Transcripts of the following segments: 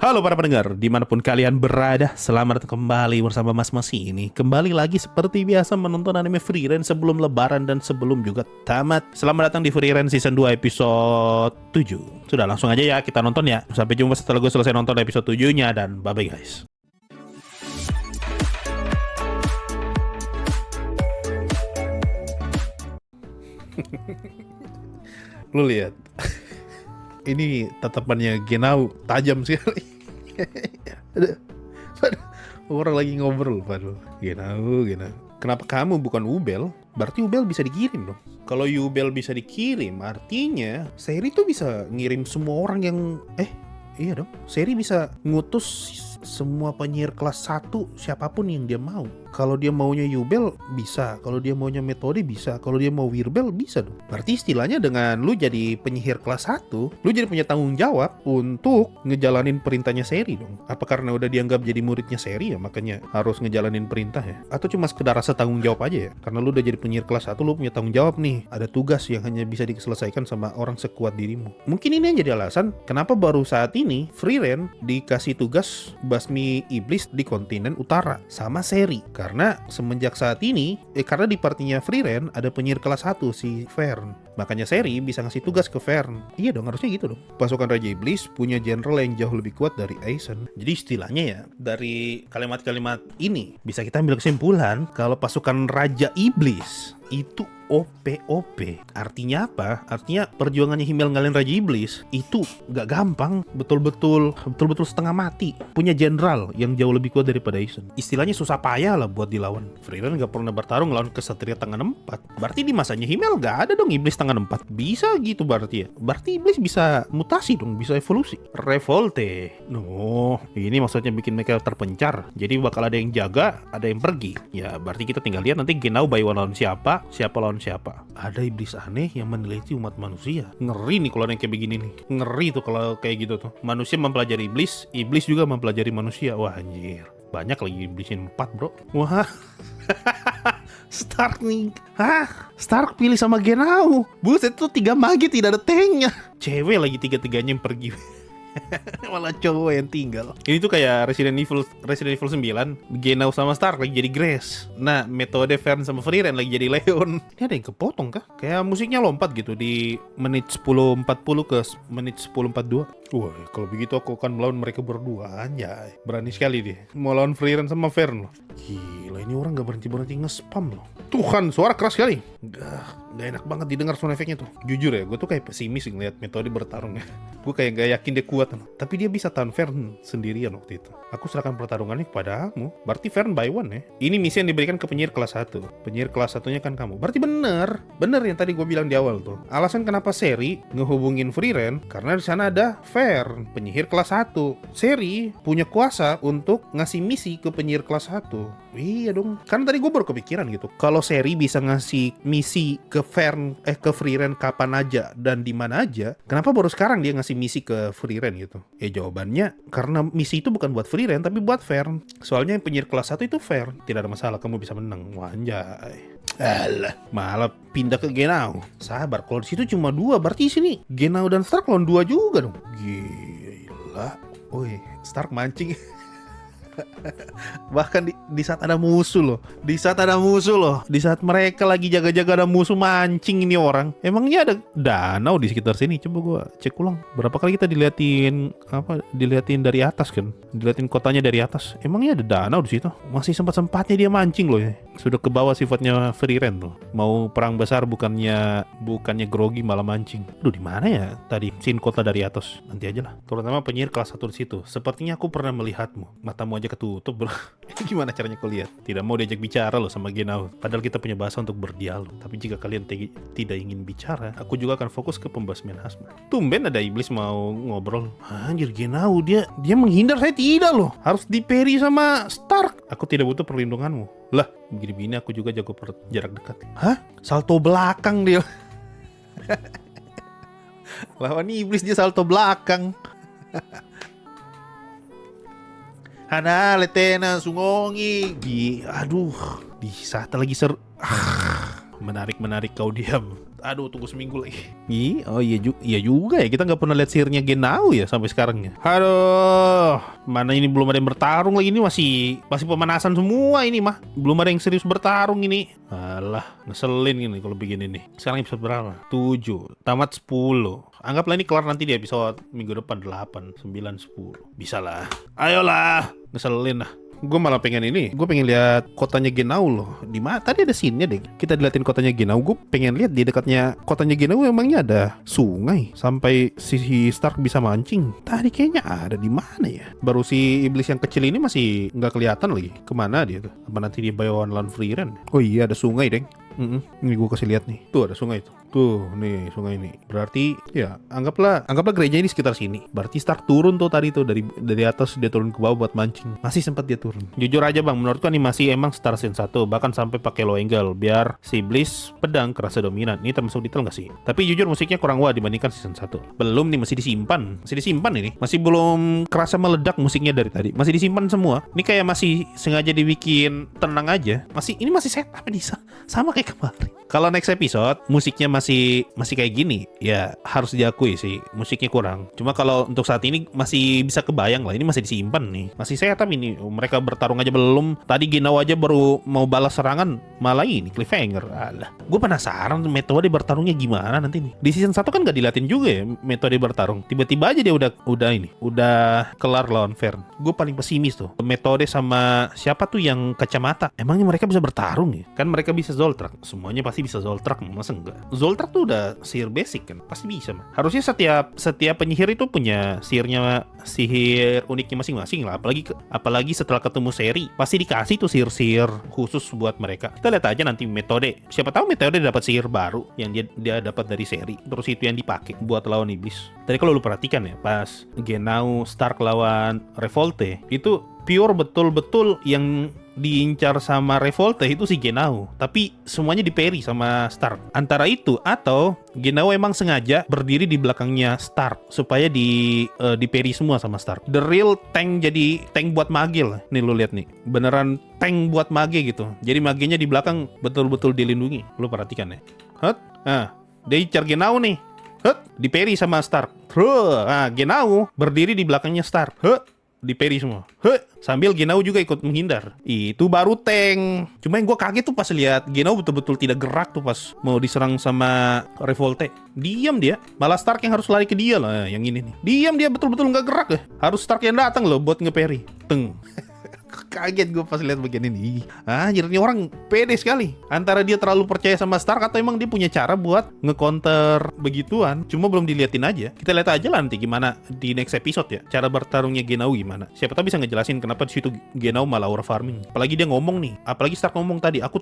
Halo para pendengar, dimanapun kalian berada, selamat datang kembali bersama Mas Masi ini. Kembali lagi seperti biasa menonton anime Frieren sebelum lebaran dan sebelum juga tamat. Selamat datang di Frieren Season 2 episode 7. Sudah langsung aja ya kita nonton ya. Sampai jumpa setelah gue selesai nonton episode 7-nya dan bye-bye guys. Lu lihat. Ini tatapannya Genau tajam sekali. Orang lagi ngobrol, padahal Genau. Kenapa kamu bukan Ubel? Berarti Ubel bisa dikirim dong. Kalau Ubel bisa dikirim, artinya Seri tuh bisa ngirim semua orang yang iya dong. Seri bisa ngutus semua penyihir kelas 1 siapapun yang dia mau. Kalau dia maunya Yubel bisa, kalau dia maunya Metode bisa, kalau dia mau Wirbel bisa dong. Berarti istilahnya dengan lu jadi penyihir kelas 1, lu jadi punya tanggung jawab untuk ngejalanin perintahnya Seri dong. Apa karena udah dianggap jadi muridnya Seri ya makanya harus ngejalanin perintah ya? Atau cuma sekedar rasa tanggung jawab aja ya? Karena lu udah jadi penyihir kelas 1, lu punya tanggung jawab nih. Ada tugas yang hanya bisa diselesaikan sama orang sekuat dirimu. Mungkin ini yang jadi alasan kenapa baru saat ini Frieren dikasih tugas basmi iblis di kontinen utara sama Seri. Karena semenjak saat ini, karena di partinya Frieren ada penyihir kelas 1 si Fern. Makanya Seri bisa ngasih tugas ke Fern. Iya dong, harusnya gitu dong. Pasukan Raja Iblis punya jenderal yang jauh lebih kuat dari Aizen. Jadi istilahnya ya, dari kalimat-kalimat ini bisa kita ambil kesimpulan kalau pasukan Raja Iblis itu OP. Artinya apa? Artinya perjuangannya Himmel ngalahin Raja Iblis itu gak gampang, betul-betul setengah mati. Punya jenderal yang jauh lebih kuat daripada Aizen. Istilahnya susah payah lah buat dilawan. Frieren gak pernah bertarung lawan kesatria tangan 4. Berarti di masanya Himmel gak ada dong iblis tangan 4. Bisa gitu berarti ya. Berarti iblis bisa mutasi dong, bisa evolusi. Revolte. No, ini maksudnya bikin mereka terpencar. Jadi bakal ada yang jaga, ada yang pergi. Ya berarti kita tinggal lihat nanti Genau Baiwan lawan siapa lawan siapa. Ada iblis aneh yang meneliti umat manusia. Ngeri nih kalau yang kayak begini nih. Ngeri tuh kalau kayak gitu tuh. Manusia mempelajari iblis, iblis juga mempelajari manusia. Wah anjir. Banyak lagi iblisin 4 bro. Wah. Stark nih. Hah? Stark pilih sama Genau. Buset tuh 3 mage tidak ada tanknya. Cewek lagi 3-3-nya yang pergi. Malah cowok yang tinggal. Ini tuh kayak Resident Evil 9. Genau sama Stark lagi jadi Grace. Nah, Metode Fern sama Frieren lagi jadi Leon. Ini ada yang kepotong kah? Kayak musiknya lompat gitu di menit 10.40 ke menit 10.42. Wah, kalau begitu aku akan melawan mereka berdua. Anjay, berani sekali dia. Mau lawan Frieren sama Fern loh. Gila, ini orang gak berhenti nge-spam loh. Tuhan, suara keras sekali. Gak enak banget didengar sound efeknya tuh. Jujur ya, gue tuh kayak pesimis ngeliat Metode bertarung ya. Gue kayak gak yakin dia kuat loh. Tapi dia bisa tahan Fern sendirian waktu itu. Aku serahkan pertarungannya kepadamu. Berarti Fern by one ya. Ini misi yang diberikan ke penyihir kelas 1. Penyihir kelas 1-nya kan kamu. Berarti bener yang tadi gue bilang di awal tuh. Alasan kenapa Seri ngehubungin Frieren karena di sana ada Fern, penyihir kelas 1. Seri punya kuasa untuk ngasih misi ke penyihir kelas 1. Iya dong. Karena tadi gue baru kepikiran gitu. Kalau Seri bisa ngasih misi ke Frieren kapan aja dan di mana aja, kenapa baru sekarang dia ngasih misi ke Frieren gitu? Jawabannya karena misi itu bukan buat Frieren tapi buat Fern. Soalnya yang penyihir kelas 1 itu Fern. Tidak ada masalah, kamu bisa menang. Wanjay. Alah, malah pindah ke Genau. Sabar, kalau di situ cuma 2, berarti sini Genau dan Stark lawan 2 juga dong. Gila. Woi, Stark mancing. Bahkan di saat ada musuh loh. Di saat mereka lagi jaga-jaga ada musuh, mancing ini orang. Emangnya ada danau di sekitar sini? Coba gua cek ulang. Berapa kali kita diliatin dari atas kan? Diliatin kotanya dari atas. Emangnya ada danau di situ? Masih sempat-sempatnya dia mancing loh ya. Sudah ke bawah sifatnya Frieren tuh. Mau perang besar bukannya grogi malah mancing. Aduh, di mana ya tadi scene kota dari atas? Nanti aja lah. Terutama penyihir kelas 1 di situ. Sepertinya aku pernah melihatmu. Matamu aja ketutup bro. Gimana caranya kau lihat? Tidak mau diajak bicara loh sama Genau. Padahal kita punya bahasa untuk berdialog. Tapi jika kalian tidak ingin bicara, aku juga akan fokus ke pembasmian Hasma. Tumben ada iblis mau ngobrol. Anjir, Genau dia menghindar, saya tidak loh. Harus diperi sama Stark. Aku tidak butuh perlindunganmu. Lah, begini-begini aku juga jago jarak dekat. Hah? Salto belakang dia. Lawan iblis dia salto belakang. Hana letena sungongi. Aduh, di saat lagi menarik kau diam. Aduh, tunggu seminggu lagi. Iya juga ya, kita nggak pernah lihat sihirnya Genau ya sampai sekarang ya. Aduh, mana ini belum ada yang bertarung lagi, ini masih pemanasan semua ini mah. Belum ada yang serius bertarung ini. Alah, ngeselin ini kalau begini nih. Sekarang episode berapa? 7, tamat 10. Anggaplah ini kelar nanti di episode minggu depan 8, 9, 10. Bisa lah. Ayolah, ngeselin lah. Gue malah pengen lihat kotanya Genau loh. Di mana? Tadi ada scene-nya deh. Kita diliatin kotanya Genau. Gue pengen lihat di dekatnya kotanya Genau emangnya ada sungai sampai si Stark bisa mancing. Tadi kayaknya ada di mana ya? Baru si iblis yang kecil ini masih nggak kelihatan lagi. Kemana dia tuh? Apa nanti dia bawa lawan Frieren? Oh iya, ada sungai deng. Ini gue kasih lihat nih. Tuh ada sungai tuh. Tuh, nih sungai ini. Berarti ya anggaplah gereja ini sekitar sini. Berarti Stark turun tuh tadi tuh dari atas dia turun ke bawah buat mancing. Masih sempat dia turun. Jujur aja bang, menurutku animasi emang Star Scene 1 bahkan sampai pakai low angle biar si iblis pedang kerasa dominan. Ini termasuk detail nggak sih? Tapi jujur musiknya kurang wah dibandingkan season 1. Belum nih, masih disimpan ini. Masih belum kerasa meledak musiknya dari tadi. Masih disimpan semua. Ini kayak masih sengaja dibikin tenang aja. Ini masih setup nih sama kayak kemarin. Kalau next episode musiknya masih kayak gini, ya harus diakui sih musiknya kurang. Cuma kalau untuk saat ini masih bisa kebayang lah, ini masih disimpan nih. Masih setup ini. Mereka bertarung aja belum. Tadi Genau aja baru mau balas serangan, malah ini cliffhanger. Alah, gue penasaran metode bertarungnya gimana nanti nih. Di season 1 kan gak dilatih juga ya metode bertarung. Tiba-tiba aja dia udah kelar lawan Vern. Gue paling pesimis tuh. Metode sama siapa tuh yang kacamata. Emangnya mereka bisa bertarung ya? Kan mereka bisa Zoltrak. Semuanya pasti bisa Zoltrak, masa enggak? Zoltrak tuh udah sihir basic kan, pasti bisa mah. Harusnya setiap penyihir itu punya sihir uniknya masing-masing lah. Apalagi setelah ketemu seri, pasti dikasih tuh sihir khusus buat mereka. Kita lihat aja nanti metode. Siapa tahu metode dapat sihir baru yang dia dapat dari seri, terus itu yang dipakai buat lawan iblis. Tadi kalau lu perhatikan ya, pas Genau Stark lawan Revolte, itu pure betul-betul yang diincar sama Revolte itu si Genau, tapi semuanya di-parry sama Stark. Antara itu atau Genau emang sengaja berdiri di belakangnya Stark supaya di-parry semua sama Stark. The real tank, jadi tank buat mage lah. Nih lu lihat nih, beneran tank buat mage gitu. Jadi magenya di belakang betul-betul dilindungi. Lu perhatikan ya. Dia incar Genau nih. Di-parry sama Stark. Genau berdiri di belakangnya Stark. Di-parry semua. Sambil Genau juga ikut menghindar. Itu baru tank. Cuma yang gue kaget tuh pas lihat Genau betul-betul tidak gerak tuh pas mau diserang sama Revolte. Diam dia. Malah Stark yang harus lari ke dia lah. Yang ini nih. Diam dia, betul-betul nggak gerak ya. Harus Stark yang datang loh buat nge-parry. Kaget gue pas lihat bagian ini. Anjir, ini orang pede sekali. Antara dia terlalu percaya sama Stark atau emang dia punya cara buat nge-counter begituan. Cuma belum diliatin aja. Kita lihat aja lah nanti gimana di next episode ya. Cara bertarungnya Genau gimana. Siapa tahu bisa ngejelasin kenapa di situ Genau malah aura farming. Apalagi dia ngomong nih. Apalagi Stark ngomong tadi, aku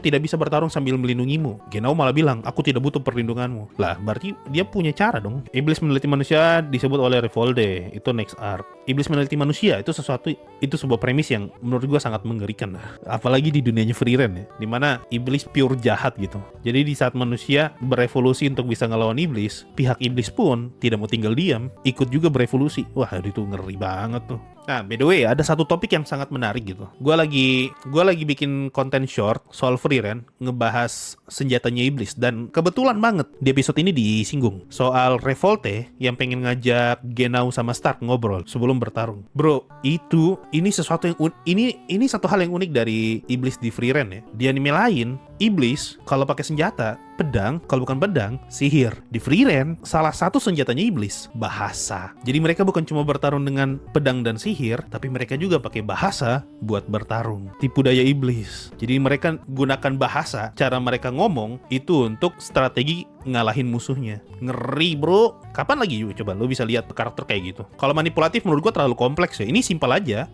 tidak bisa bertarung sambil melindungimu. Genau malah bilang, aku tidak butuh perlindunganmu. Lah, berarti dia punya cara dong. Iblis meneliti manusia disebut oleh Revolde. Itu next arc. Iblis meneliti manusia itu sebuah premis yang menurut gue sangat mengerikan. Apalagi di dunianya Frieren ya, dimana iblis pure jahat gitu. Jadi di saat manusia berevolusi untuk bisa ngelawan iblis, pihak iblis pun tidak mau tinggal diam, ikut juga berevolusi. Wah, itu ngeri banget tuh. Nah, by the way, ada satu topik yang sangat menarik gitu. Gue lagi bikin konten short soal Frieren, ngebahas senjatanya iblis, dan kebetulan banget di episode ini disinggung soal Revolte yang pengen ngajak Genau sama Stark ngobrol sebelum bertarung. Bro, ini sesuatu yang ini satu hal yang unik dari iblis di Frieren ya. Di anime lain, iblis kalau pakai senjata pedang, kalau bukan pedang, sihir. Di Frieren, salah satu senjatanya iblis, bahasa. Jadi mereka bukan cuma bertarung dengan pedang dan sihir, tapi mereka juga pakai bahasa buat bertarung. Tipu daya iblis. Jadi mereka gunakan bahasa, cara mereka ngomong, itu untuk strategi ngalahin musuhnya. Ngeri bro. Kapan lagi coba lo bisa lihat karakter kayak gitu? Kalau manipulatif menurut gue terlalu kompleks ya. Ini simpel aja.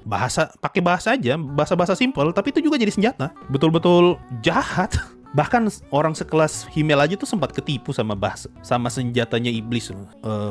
Pakai bahasa aja. Bahasa-bahasa simpel, tapi itu juga jadi senjata. Betul-betul jahat. Bahkan orang sekelas Himmel aja tuh sempat ketipu sama senjatanya iblis,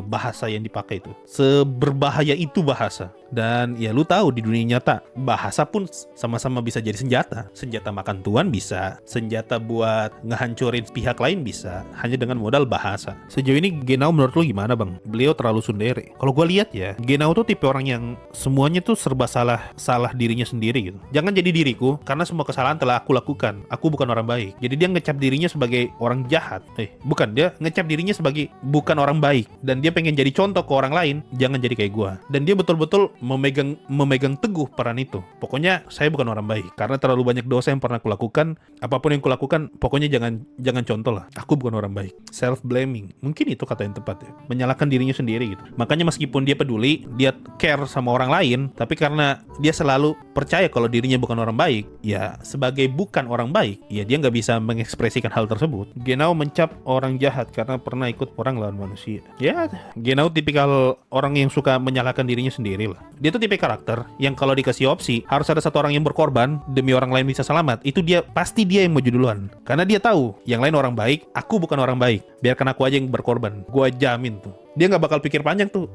bahasa yang dipakai itu. Seberbahaya itu bahasa. Dan ya lu tahu di dunia nyata bahasa pun sama-sama bisa jadi senjata. Senjata makan tuan bisa, senjata buat ngehancurin pihak lain bisa, hanya dengan modal bahasa. Sejauh ini Genau menurut lu gimana bang? Beliau terlalu tsundere. Kalau gue lihat ya, Genau tuh tipe orang yang semuanya tuh serba salah dirinya sendiri gitu. Jangan jadi diriku, karena semua kesalahan telah aku lakukan. Aku bukan orang baik. Jadi Jadi dia ngecap dirinya sebagai orang jahat. Bukan, dia ngecap dirinya sebagai bukan orang baik. Dan dia pengen jadi contoh ke orang lain, jangan jadi kayak gua. Dan dia betul-betul memegang teguh peran itu. Pokoknya saya bukan orang baik karena terlalu banyak dosa yang pernah kulakukan. Apapun yang kulakukan, pokoknya jangan contoh lah. Aku bukan orang baik. Self blaming. Mungkin itu kata yang tepat ya. Menyalahkan dirinya sendiri gitu. Makanya meskipun dia peduli, dia care sama orang lain, tapi karena dia selalu percaya kalau dirinya bukan orang baik, ya sebagai bukan orang baik, ya dia nggak bisa mengekspresikan hal tersebut. Genau mencap orang jahat karena pernah ikut perang lawan manusia. Ya, Genau tipikal orang yang suka menyalahkan dirinya sendiri lah. Dia tuh tipe karakter yang kalau dikasih opsi harus ada satu orang yang berkorban demi orang lain bisa selamat, itu pasti dia yang maju duluan. Karena dia tahu yang lain orang baik, aku bukan orang baik. Biarkan aku aja yang berkorban. Gua jamin tuh. Dia nggak bakal pikir panjang tuh.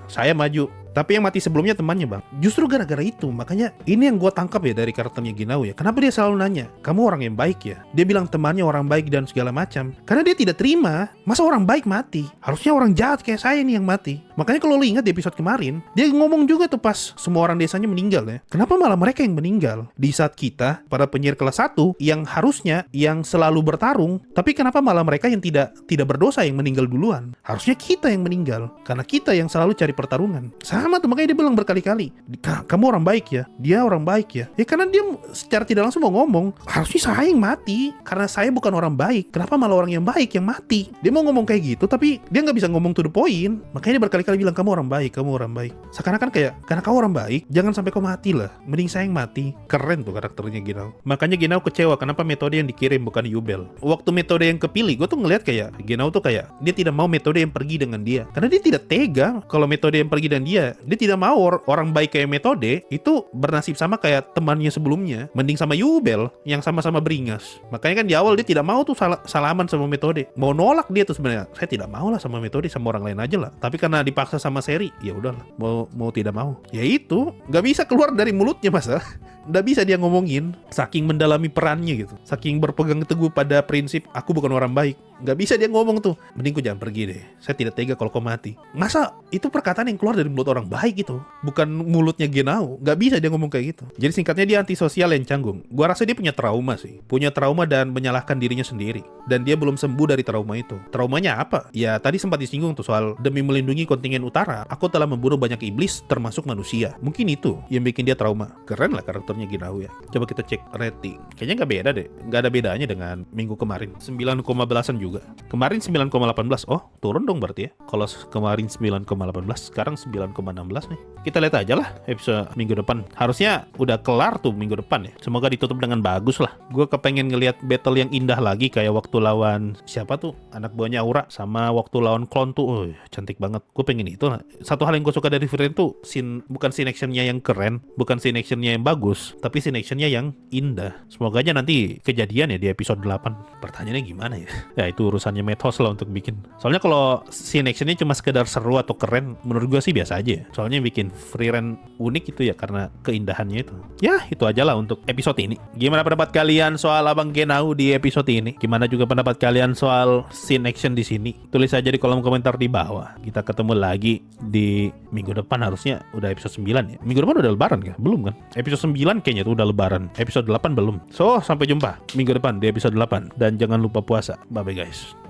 Saya maju. Tapi yang mati sebelumnya temannya, Bang. Justru gara-gara itu, makanya ini yang gue tangkap ya dari karakternya Genau ya. Kenapa dia selalu nanya, kamu orang yang baik ya? Dia bilang temannya orang baik dan segala macam. Karena dia tidak terima, masa orang baik mati? Harusnya orang jahat kayak saya nih yang mati. Makanya kalau lo ingat di episode kemarin, dia ngomong juga tuh pas semua orang desanya meninggal ya. Kenapa malah mereka yang meninggal? Di saat kita, para penyihir kelas 1, yang harusnya yang selalu bertarung, tapi kenapa malah mereka yang tidak berdosa yang meninggal duluan? Harusnya kita yang meninggal, karena kita yang selalu cari pertarungan. Sama tuh, makanya dia bilang berkali-kali, kamu orang baik ya, dia orang baik ya. Ya karena dia secara tidak langsung mau ngomong, harusnya saya yang mati, karena saya bukan orang baik. Kenapa malah orang yang baik yang mati? Dia mau ngomong kayak gitu, tapi dia nggak bisa ngomong to the point. Makanya dia berkali-kali bilang, kamu orang baik, kamu orang baik. Seakan-akan kayak, karena kau orang baik, jangan sampai kau mati lah. Mending saya yang mati. Keren tuh karakternya Genau. Makanya Genau kecewa kenapa metode yang dikirim bukan Yubel. Waktu metode yang kepilih, gue tuh ngeliat kayak Genau tuh kayak dia tidak mau metode yang pergi dengan dia, karena dia tidak tega kalau metode yang pergi dengan dia tidak mau orang baik kayak metode itu bernasib sama kayak temannya sebelumnya. Mending sama Yubel yang sama-sama beringas. Makanya kan di awal dia tidak mau tuh salaman sama metode, mau nolak dia tuh sebenarnya. Saya tidak mau lah sama metode, sama orang lain aja lah. Tapi karena dipaksa sama seri, ya udahlah, mau tidak mau. Ya itu nggak bisa keluar dari mulutnya masa. Nggak bisa dia ngomongin, saking mendalami perannya gitu, saking berpegang teguh pada prinsip aku bukan orang baik. Nggak bisa dia ngomong tuh, mending ku jangan pergi deh, saya tidak tega kalau kau mati. Masa itu perkataan yang keluar dari mulut orang baik gitu, bukan mulutnya Genau. Nggak bisa dia ngomong kayak gitu. Jadi singkatnya dia antisosial yang canggung. Gua rasa dia punya trauma sih, punya trauma dan menyalahkan dirinya sendiri. Dan dia belum sembuh dari trauma itu. Traumanya apa? Ya tadi sempat disinggung tuh soal demi melindungi kontingen utara, aku telah membunuh banyak iblis termasuk manusia. Mungkin itu yang bikin dia trauma. Keren lah karakternya Genau ya. Coba kita cek rating. Kayaknya nggak beda deh, nggak ada bedanya dengan minggu kemarin. 9, belasan juga. Kemarin 9,18. Oh, turun dong berarti ya. Kalau kemarin 9,18, sekarang 9,16 nih. Kita lihat aja lah episode minggu depan. Harusnya udah kelar tuh minggu depan ya. Semoga ditutup dengan bagus lah. Gue kepengen ngelihat battle yang indah lagi kayak waktu lawan siapa tuh? Anak buahnya Aura sama waktu lawan Clone tuh. Oh, cantik banget. Gue pengen itu lah. Satu hal yang gue suka dari Frieren tuh bukan scene actionnya yang keren, bukan scene actionnya yang bagus, tapi scene actionnya yang indah. Semoga aja nanti kejadian ya di episode 8. Pertanyaannya gimana ya? Ya itu urusannya Madhouse lah untuk bikin. Soalnya kalau scene actionnya cuma sekedar seru atau keren, menurut gue sih biasa aja. Soalnya bikin Frieren unik itu ya karena keindahannya itu. Ya itu aja lah untuk episode ini. Gimana pendapat kalian soal Abang Genau di episode ini? Gimana juga pendapat kalian soal scene action di sini? Tulis aja di kolom komentar di bawah. Kita ketemu lagi di minggu depan, harusnya udah episode 9 ya. Minggu depan udah lebaran kan? Belum kan? Episode 9 kayaknya tuh udah lebaran. Episode 8 belum. So, sampai jumpa minggu depan di episode 8. Dan jangan lupa puasa. Bye-bye guys.